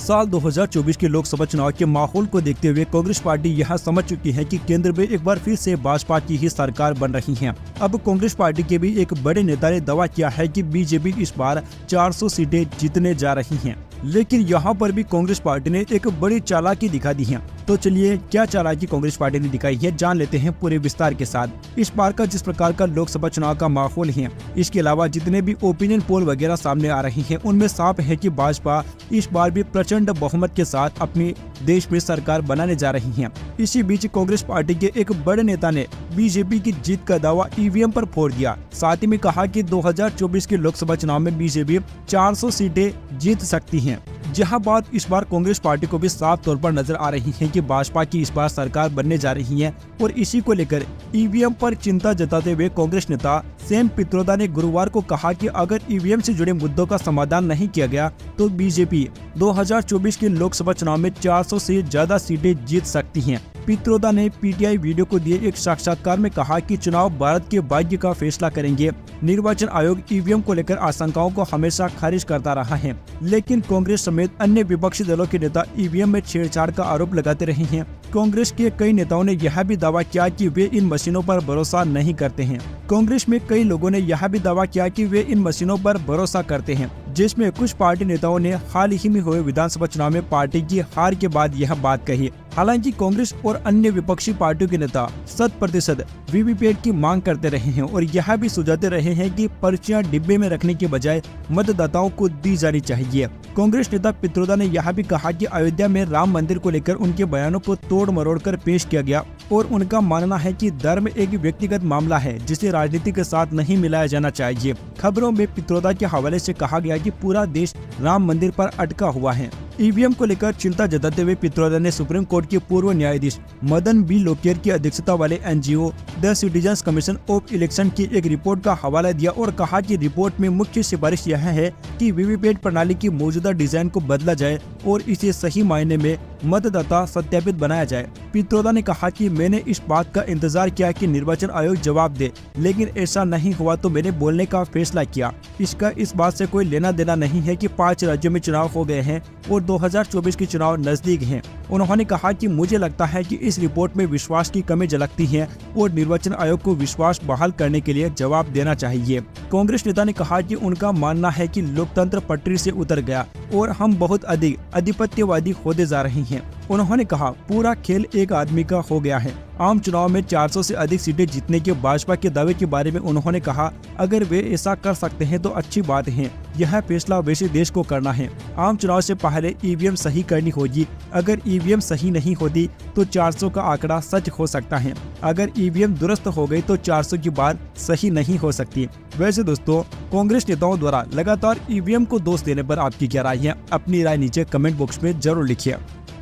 साल 2024 के लोकसभा चुनाव के माहौल को देखते हुए कांग्रेस पार्टी यह समझ चुकी है कि केंद्र में एक बार फिर से भाजपा की ही सरकार बन रही है। अब कांग्रेस पार्टी के भी एक बड़े नेता ने दावा किया है कि बीजेपी इस बार 400 सीटें जीतने जा रही है। लेकिन यहाँ पर भी कांग्रेस पार्टी ने एक बड़ी चालाकी दिखा दी है। तो चलिए क्या चालाकी कांग्रेस पार्टी ने दिखाई है जान लेते हैं पूरे विस्तार के साथ। इस बार का जिस प्रकार का लोकसभा चुनाव का माहौल है, इसके अलावा जितने भी ओपिनियन पोल वगैरह सामने आ रही हैं, उनमें साफ है कि भाजपा इस बार भी प्रचंड बहुमत के साथ अपनी देश में सरकार बनाने जा रही है। इसी बीच कांग्रेस पार्टी के एक बड़े नेता ने बीजेपी की जीत का दावा ईवीएम पर फोड़ दिया। साथ ही में कहा कि 2024 के लोकसभा चुनाव में बीजेपी 400 सीटें जीत सकती है। जहां बात इस बार कांग्रेस पार्टी को भी साफ तौर पर नजर आ रही है कि भाजपा की इस बार सरकार बनने जा रही है और इसी को लेकर ईवीएम पर चिंता जताते हुए कांग्रेस नेता सेन पित्रोदा ने गुरुवार को कहा कि अगर ईवीएम से जुड़े मुद्दों का समाधान नहीं किया गया तो बीजेपी 2024 के लोकसभा चुनाव में 400 से ज्यादा सीटें जीत सकती है। पित्रोदा ने पीटीआई वीडियो को दिए एक साक्षात्कार में कहा कि चुनाव भारत के भाग्य का फैसला करेंगे। निर्वाचन आयोग ईवीएम को लेकर आशंकाओं को हमेशा खारिज करता रहा है, लेकिन कांग्रेस समेत अन्य विपक्षी दलों के नेता ईवीएम में छेड़छाड़ का आरोप लगाते रहे हैं। कांग्रेस के कई नेताओं ने यह भी दावा किया कि वे इन मशीनों पर भरोसा नहीं करते हैं। कांग्रेस में कई लोगों ने यह भी दावा किया कि वे इन मशीनों पर भरोसा करते हैं, जिसमें कुछ पार्टी नेताओं ने हाल ही में हुए विधानसभा चुनाव में पार्टी की हार के बाद यह बात कही। हालांकि कांग्रेस और अन्य विपक्षी पार्टियों के नेता 100% वीवीपैट की मांग करते रहे हैं और यह भी सुझाते रहे हैं कि पर्चियां डिब्बे में रखने के बजाय मतदाताओं को दी जानी चाहिए। कांग्रेस नेता पित्रोदा ने यह भी कहा कि अयोध्या में राम मंदिर को लेकर उनके बयानों को तोड़ मरोड़ कर पेश किया गया और उनका मानना है कि धर्म एक व्यक्तिगत मामला है जिसे राजनीति के साथ नहीं मिलाया जाना चाहिए। खबरों में पित्रोदा के हवाले से कहा गया कि पूरा देश राम मंदिर पर अटका हुआ है। ईवीएम को लेकर चिंता जताते हुए पित्रोदा ने सुप्रीम कोर्ट के पूर्व न्यायाधीश मदन बी लोकेर की अध्यक्षता वाले NGO the citizens commission of election की एक रिपोर्ट का हवाला दिया और कहा कि रिपोर्ट में मुख्य सिफारिश यह है कि वीवीपैट प्रणाली की मौजूदा डिजाइन को बदला जाए और इसे सही मायने में मतदाता सत्यापित बनाया जाए। पित्रोदा ने कहा कि मैंने इस बात का इंतजार किया कि निर्वाचन आयोग जवाब दे, लेकिन ऐसा नहीं हुआ तो मैंने बोलने का फैसला किया। इसका इस बात से कोई लेना देना नहीं है कि 5 राज्यों में चुनाव हो गए हैं और 2024 के चुनाव नजदीक हैं। उन्होंने कहा कि मुझे लगता है कि इस रिपोर्ट में विश्वास की कमी झलकती है और निर्वाचन आयोग को विश्वास बहाल करने के लिए जवाब देना चाहिए। कांग्रेस नेता ने कहा कि उनका मानना है कि लोकतंत्र पटरी से उतर गया और हम बहुत अधिक आधिपत्यवादी होते जा रहे हैं। उन्होंने कहा पूरा खेल एक आदमी का हो गया है। आम चुनाव में 400 से अधिक सीटें जीतने के भाजपा के दावे के बारे में उन्होंने कहा अगर वे ऐसा कर सकते हैं तो अच्छी बात है। यह फैसला वैसे देश को करना है। आम चुनाव से पहले ईवीएम सही करनी होगी। अगर ईवीएम सही नहीं होती तो 400 का आंकड़ा सच हो सकता है। अगर ईवीएम दुरुस्त हो गई तो 400 की बात सही नहीं हो सकती। वैसे दोस्तों, कांग्रेस नेताओं द्वारा लगातार ईवीएम को दोष देने पर आपकी क्या राय है? अपनी राय नीचे कमेंट बॉक्स में जरूर लिखिए।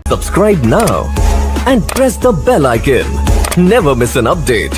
Subscribe now and press the bell icon. Never miss an update.